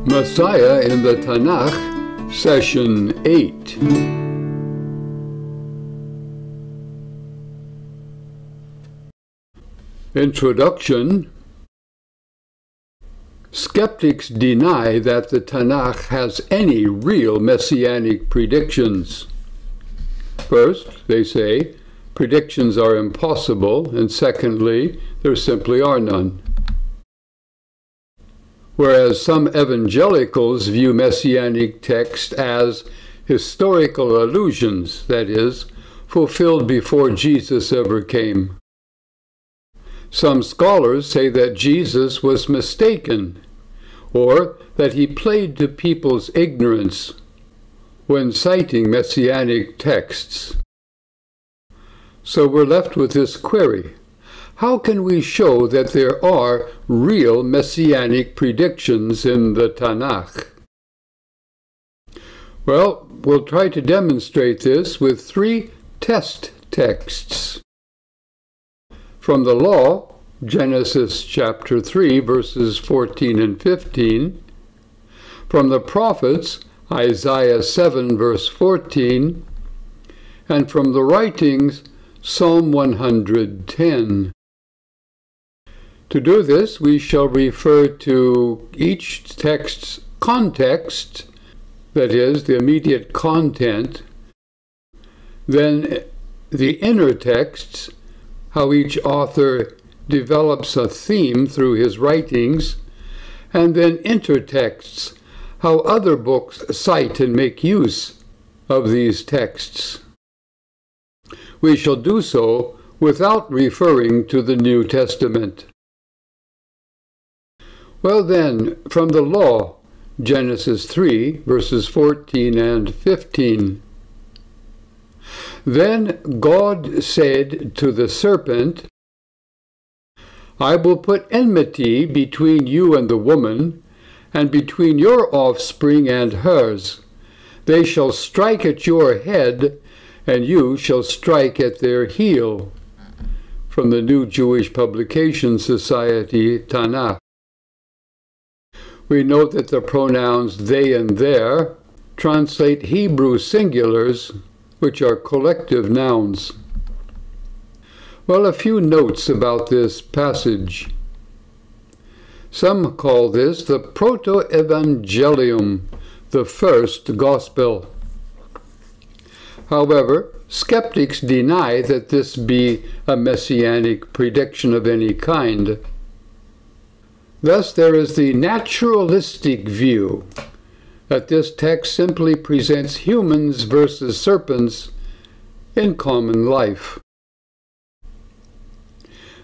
Messiah in the Tenach, Session 8. Introduction. Skeptics deny that the Tenach has any real messianic predictions. First, they say, predictions are impossible, and secondly, there simply are none. Whereas some evangelicals view messianic text as historical allusions, that is, fulfilled before Jesus ever came. Some scholars say that Jesus was mistaken, or that he played to people's ignorance when citing messianic texts. So we're left with this query. How can we show that there are real messianic predictions in the Tenach? Well, we'll try to demonstrate this with 3 test texts. From the Law, Genesis chapter 3, verses 14 and 15. From the Prophets, Isaiah 7, verse 14. And from the Writings, Psalm 110. To do this, we shall refer to each text's context, that is, the immediate content, then the inner texts, how each author develops a theme through his writings, and then intertexts, how other books cite and make use of these texts. We shall do so without referring to the New Testament. Well then, from the Law, Genesis 3, verses 14 and 15. Then God said to the serpent, I will put enmity between you and the woman, and between your offspring and hers. They shall strike at your head, and you shall strike at their heel. From the New Jewish Publication Society, Tenach. We note that the pronouns they and their translate Hebrew singulars, which are collective nouns. Well, a few notes about this passage. Some call this the Proto-Evangelium, the first gospel. However, skeptics deny that this be a messianic prediction of any kind. Thus, there is the naturalistic view that this text simply presents humans versus serpents in common life.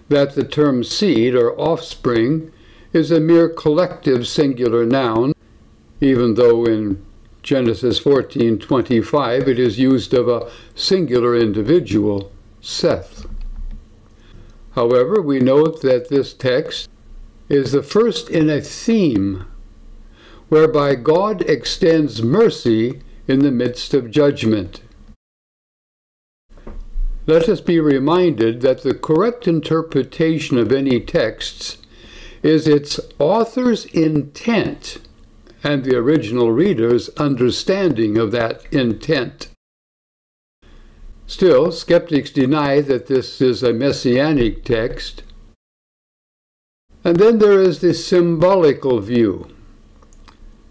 That the term seed or offspring is a mere collective singular noun, even though in Genesis 14:25 it is used of a singular individual, Seth. However, we note that this text is the first in a theme whereby God extends mercy in the midst of judgment. Let us be reminded that the correct interpretation of any texts is its author's intent and the original reader's understanding of that intent. Still, skeptics deny that this is a messianic text. And then there is the symbolical view,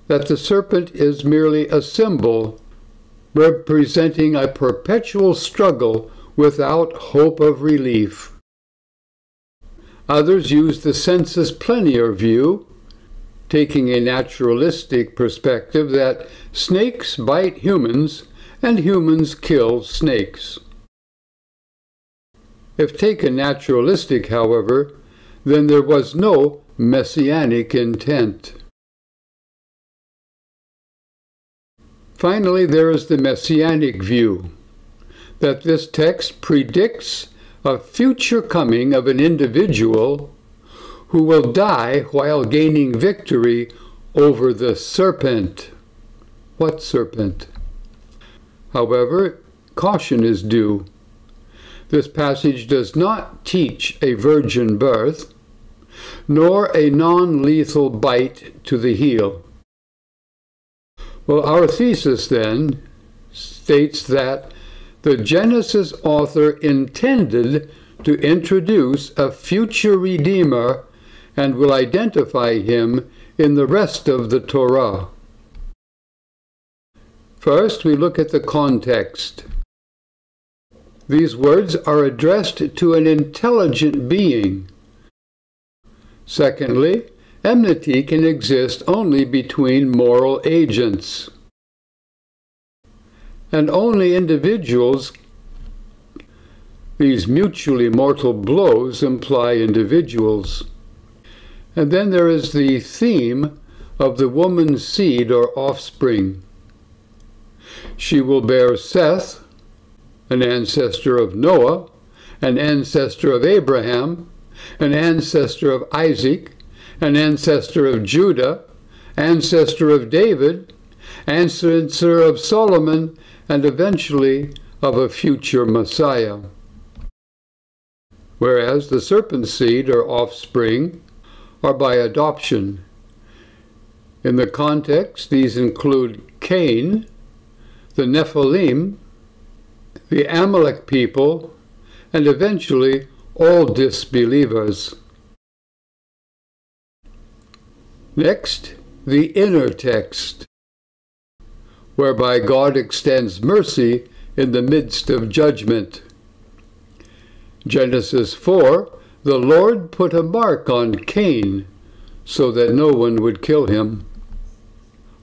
that the serpent is merely a symbol representing a perpetual struggle without hope of relief. Others use the sensus plenior view, taking a naturalistic perspective that snakes bite humans and humans kill snakes. If taken naturalistic, however, then there was no messianic intent. Finally, there is the messianic view, that this text predicts a future coming of an individual who will die while gaining victory over the serpent. What serpent? However, caution is due. This passage does not teach a virgin birth, nor a non-lethal bite to the heel. Well, our thesis then states that the Genesis author intended to introduce a future Redeemer and will identify him in the rest of the Torah. First, we look at the context. These words are addressed to an intelligent being. Secondly, enmity can exist only between moral agents. And only individuals, these mutually mortal blows imply individuals. And then there is the theme of the woman's seed or offspring. She will bear Seth, an ancestor of Noah, an ancestor of Abraham, an ancestor of Isaac, an ancestor of Judah, ancestor of David, ancestor of Solomon, and eventually of a future Messiah. Whereas the serpent seed or offspring are by adoption. In the context, these include Cain, the Nephilim, the Amalek people, and eventually all disbelievers. Next, the inner text, whereby God extends mercy in the midst of judgment. Genesis 4, the Lord put a mark on Cain so that no one would kill him.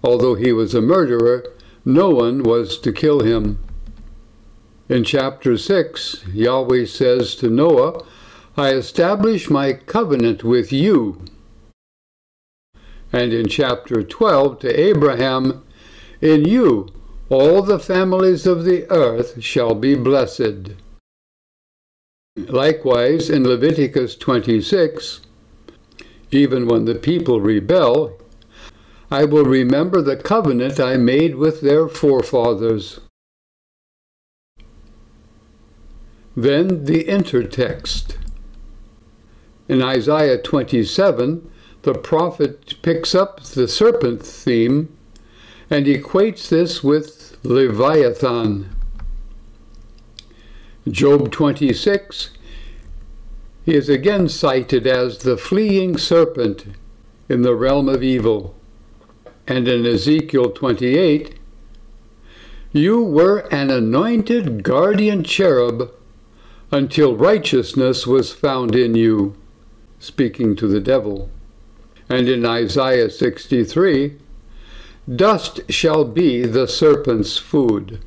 Although he was a murderer, no one was to kill him. In chapter 6, Yahweh says to Noah, I establish my covenant with you. And in chapter 12 to Abraham, in you all the families of the earth shall be blessed. Likewise, in Leviticus 26, even when the people rebel, I will remember the covenant I made with their forefathers. Then the intertext. In Isaiah 27, the prophet picks up the serpent theme and equates this with Leviathan. Job 26, he is again cited as the fleeing serpent in the realm of evil. And in Ezekiel 28, you were an anointed guardian cherub until righteousness was found in you, speaking to the devil. And in Isaiah 63, dust shall be the serpent's food.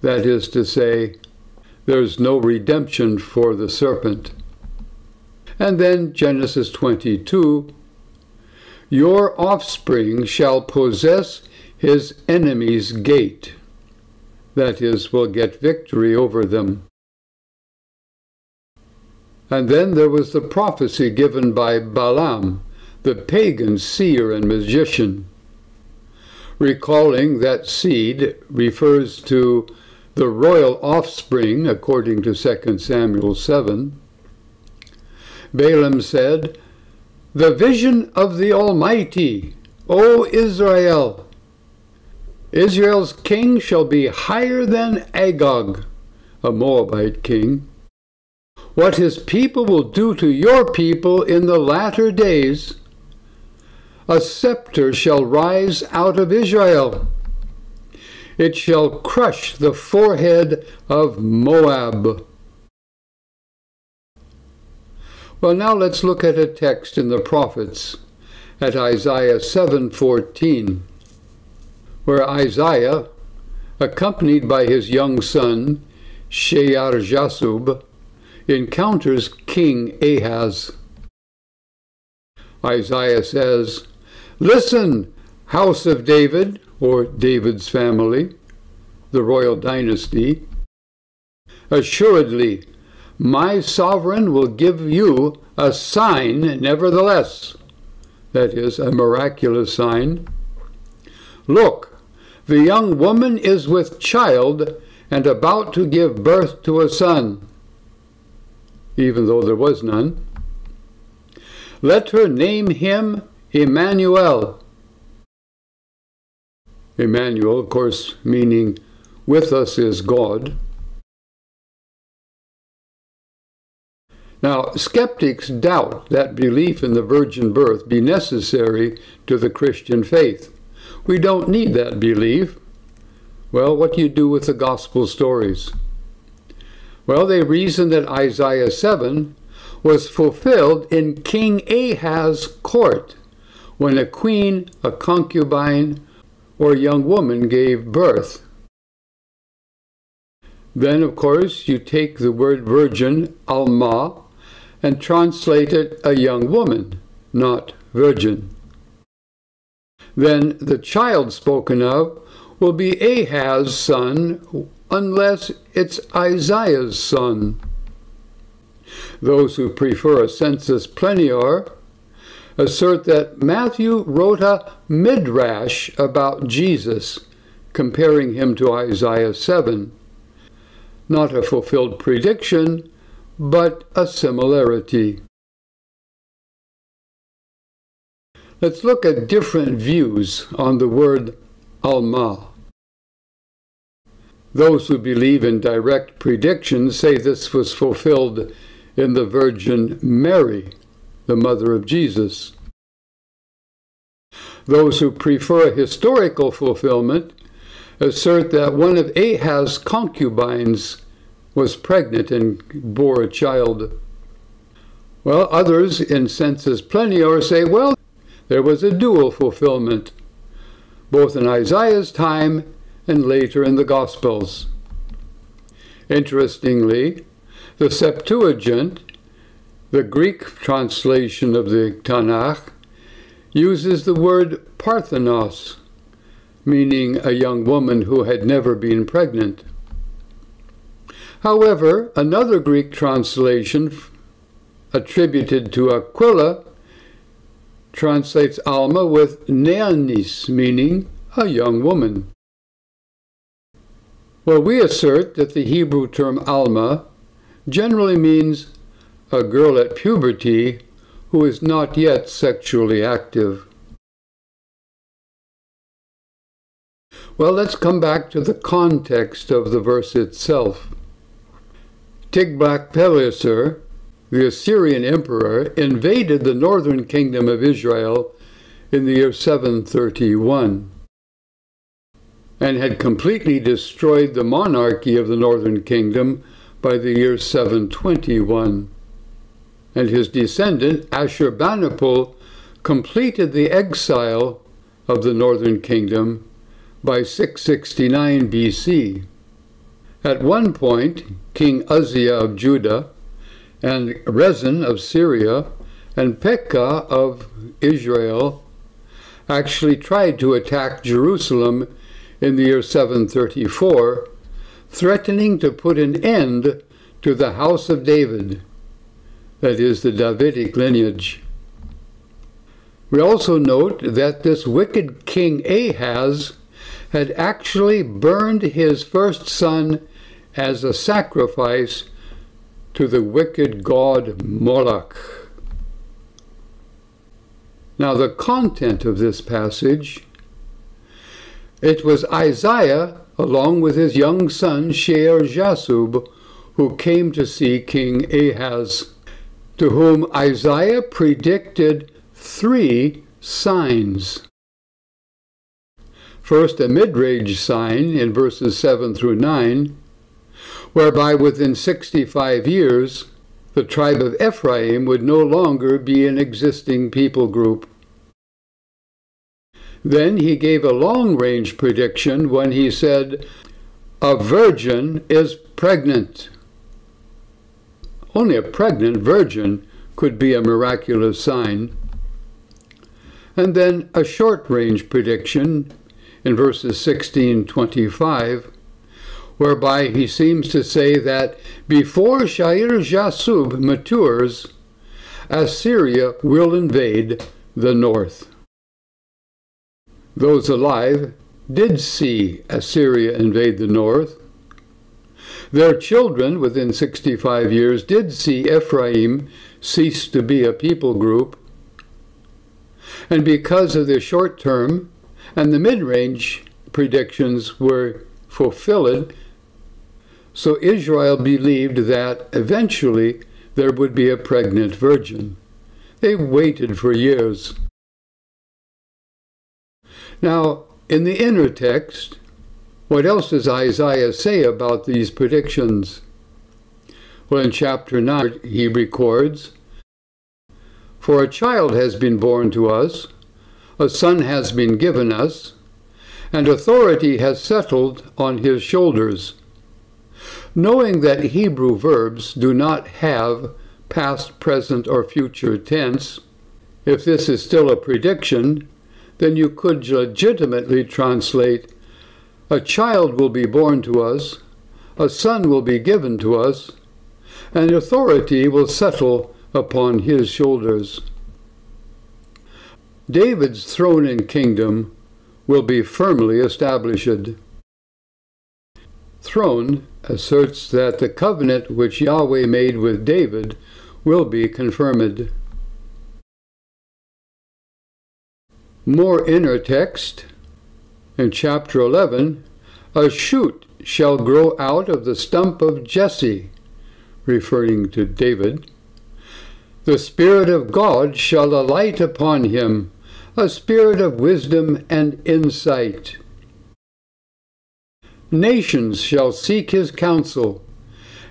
That is to say, there's no redemption for the serpent. And then Genesis 22, your offspring shall possess his enemy's gate. That is, will get victory over them. And then there was the prophecy given by Balaam, the pagan seer and magician, recalling that seed refers to the royal offspring, according to 2 Samuel 7. Balaam said, the vision of the Almighty, O Israel! Israel's king shall be higher than Agag, a Moabite king. What his people will do to your people in the latter days, a scepter shall rise out of Israel. It shall crush the forehead of Moab. Well, now let's look at a text in the prophets, at Isaiah 7:14, where Isaiah, accompanied by his young son, Shear-Jashub, encounters King Ahaz. Isaiah says, listen, house of David, or David's family, the royal dynasty. Assuredly, my sovereign will give you a sign nevertheless, that is, a miraculous sign. Look, the young woman is with child and about to give birth to a son, even though there was none. Let her name him Emmanuel. Emmanuel, of course, meaning with us is God. Now, skeptics doubt that belief in the virgin birth be necessary to the Christian faith. We don't need that belief. Well, what do you do with the gospel stories? Well, they reason that Isaiah 7 was fulfilled in King Ahaz's court when a queen, a concubine, or young woman gave birth. Then, of course, you take the word virgin, alma, and translate it a young woman, not virgin. Then the child spoken of will be Ahaz's son, unless it's Isaiah's son. Those who prefer a sensus plenior assert that Matthew wrote a midrash about Jesus, comparing him to Isaiah 7. Not a fulfilled prediction, but a similarity. Let's look at different views on the word alma. Those who believe in direct predictions say this was fulfilled in the Virgin Mary, the mother of Jesus. Those who prefer a historical fulfillment assert that one of Ahaz's concubines was pregnant and bore a child. Well, others in sensus plenior say, well, there was a dual fulfillment, both in Isaiah's time and later in the Gospels. Interestingly, the Septuagint, the Greek translation of the Tenach, uses the word parthenos, meaning a young woman who had never been pregnant. However, another Greek translation attributed to Aquila translates alma with neanis, meaning a young woman. Well, we assert that the Hebrew term alma generally means a girl at puberty who is not yet sexually active. Well, let's come back to the context of the verse itself. Tiglath-Pileser, the Assyrian emperor, invaded the northern kingdom of Israel in the year 731 and had completely destroyed the monarchy of the northern kingdom by the year 721. And his descendant, Ashurbanipal, completed the exile of the northern kingdom by 669 BC. At one point, King Uzziah of Judah, and Rezin of Syria, and Pekah of Israel actually tried to attack Jerusalem in the year 734, threatening to put an end to the house of David, that is, the Davidic lineage. We also note that this wicked King Ahaz had actually burned his first son as a sacrifice to the wicked god Moloch. Now, the content of this passage, it was Isaiah, along with his young son Shear-Jashub, who came to see King Ahaz, to whom Isaiah predicted 3 signs. First, a mid-range sign in verses 7 through 9, whereby within 65 years, the tribe of Ephraim would no longer be an existing people group. Then he gave a long-range prediction when he said, "A virgin is pregnant." Only a pregnant virgin could be a miraculous sign. And then a short-range prediction in verses 16-25, whereby he seems to say that before Shear-Jashub matures, Assyria will invade the north. Those alive did see Assyria invade the north. Their children, within 65 years, did see Ephraim cease to be a people group. And because of the short-term and the mid-range predictions were fulfilled, so Israel believed that eventually there would be a pregnant virgin. They waited for years. Now, in the inner text, what else does Isaiah say about these predictions? Well, in chapter 9, he records, "For a child has been born to us, a son has been given us, and authority has settled on his shoulders." Knowing that Hebrew verbs do not have past, present, or future tense, if this is still a prediction, then you could legitimately translate, "A child will be born to us, a son will be given to us, and authority will settle upon his shoulders." David's throne and kingdom will be firmly established. Throne asserts that the covenant which Yahweh made with David will be confirmed. More inner text, in chapter 11, "A shoot shall grow out of the stump of Jesse," referring to David. "The Spirit of God shall alight upon him, a spirit of wisdom and insight. Nations shall seek his counsel,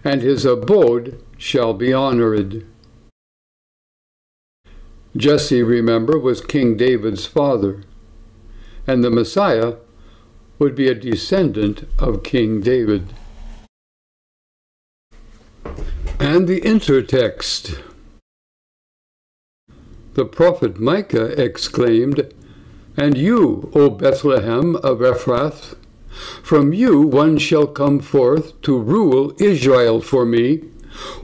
and his abode shall be honored." Jesse, remember, was King David's father, and the Messiah would be a descendant of King David. And the intertext. The prophet Micah exclaimed, "And you, O Bethlehem of Ephrath, from you one shall come forth to rule Israel for me,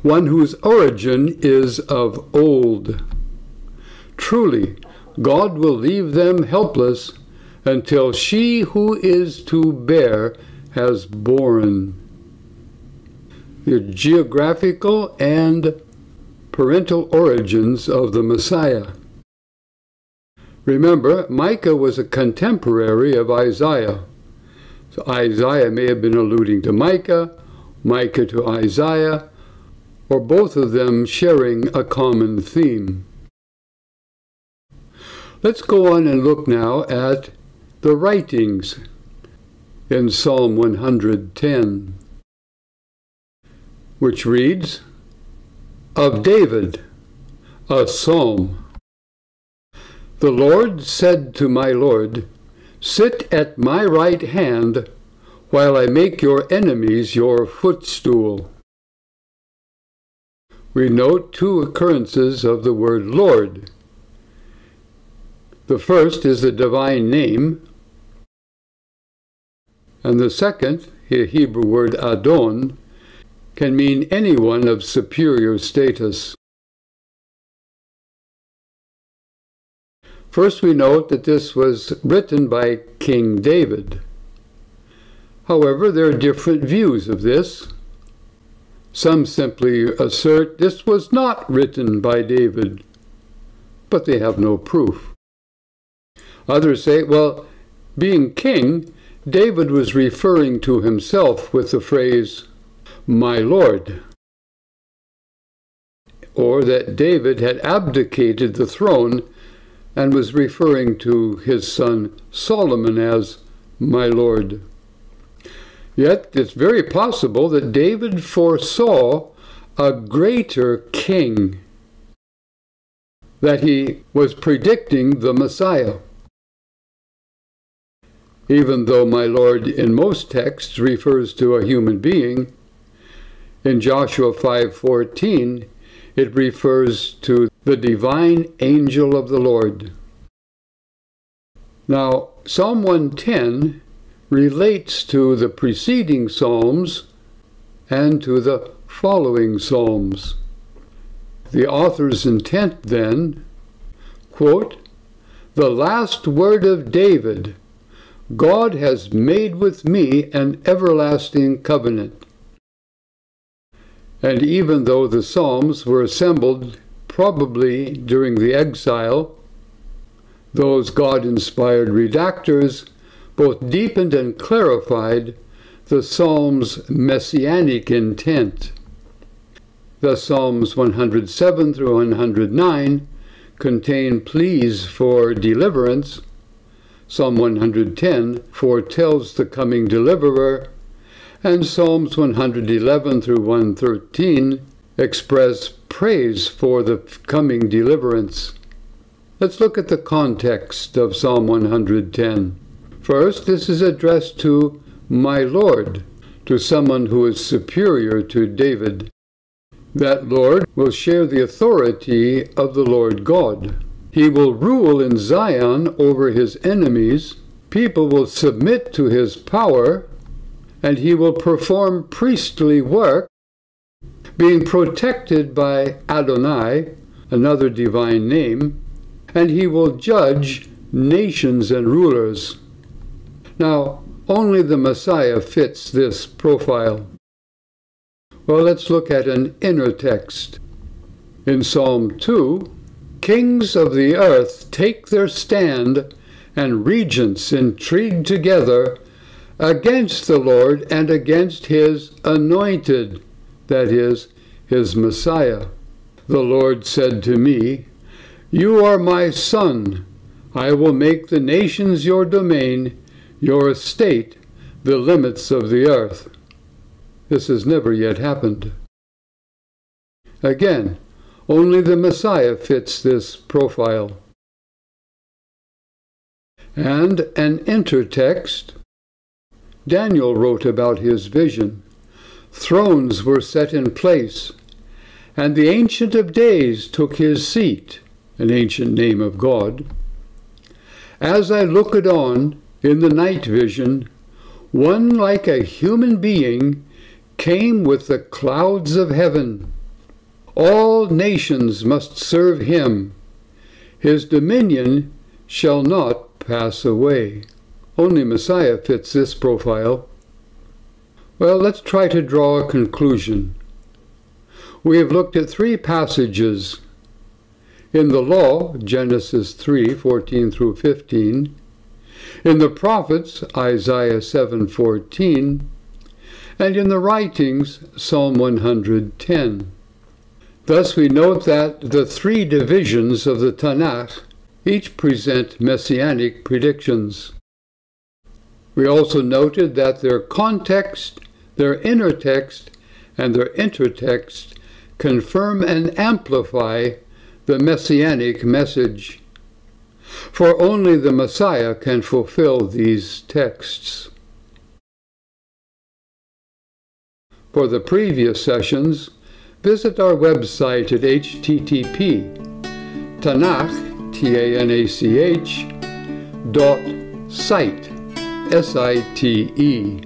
one whose origin is of old. Truly, God will leave them helpless until she who is to bear has born." The geographical and parental origins of the Messiah. Remember, Micah was a contemporary of Isaiah. So Isaiah may have been alluding to Micah, Micah to Isaiah, or both of them sharing a common theme. Let's go on and look now at the writings in Psalm 110, which reads, "Of David, a psalm. The Lord said to my Lord, sit at my right hand while I make your enemies your footstool." We note two occurrences of the word Lord. The first is the divine name, and the second, the Hebrew word Adon, can mean anyone of superior status. First, we note that this was written by King David. However, there are different views of this. Some simply assert this was not written by David, but they have no proof. Others say, well, being king, David was referring to himself with the phrase, "my Lord," or that David had abdicated the throne and was referring to his son Solomon as "my Lord." Yet it's very possible that David foresaw a greater king, that he was predicting the Messiah. Even though "my Lord" in most texts refers to a human being, in Joshua 5:14 it refers to the divine angel of the Lord. Now, Psalm 110 relates to the preceding Psalms and to the following Psalms. The author's intent then, quote, "The last word of David, God has made with me an everlasting covenant." And even though the Psalms were assembled probably during the exile, those God-inspired redactors both deepened and clarified the psalm's messianic intent. Thus Psalms 107 through 109 contain pleas for deliverance. Psalm 110 foretells the coming deliverer, and Psalms 111 through 113 express praise for the coming deliverance. Let's look at the context of Psalm 110. First, this is addressed to my Lord, to someone who is superior to David. That Lord will share the authority of the Lord God. He will rule in Zion over his enemies. People will submit to his power, and he will perform priestly work, being protected by Adonai, another divine name, and he will judge nations and rulers. Now, only the Messiah fits this profile. Well, let's look at an inner text. In Psalm 2, kings of the earth take their stand, and regents intrigue together against the Lord and against his anointed, that is, his Messiah. The Lord said to me, "You are my son. I will make the nations your domain, your estate, the limits of the earth." This has never yet happened. Again, only the Messiah fits this profile. And an intertext. Daniel wrote about his vision. Thrones were set in place, and the Ancient of Days took his seat, an ancient name of God. As I looked on in the night vision, one like a human being came with the clouds of heaven. All nations must serve him. His dominion shall not pass away. Only Messiah fits this profile. Well, let's try to draw a conclusion. We have looked at three passages. In the law, Genesis 3:14 through 15. In the prophets, Isaiah 7:14. And in the writings, Psalm 110. Thus we note that the three divisions of the Tenach each present messianic predictions. We also noted that their context, their inner text, and their intertext confirm and amplify the messianic message. For only the Messiah can fulfill these texts. For the previous sessions, visit our website at http://Tenach, TANACH, .site, SITE.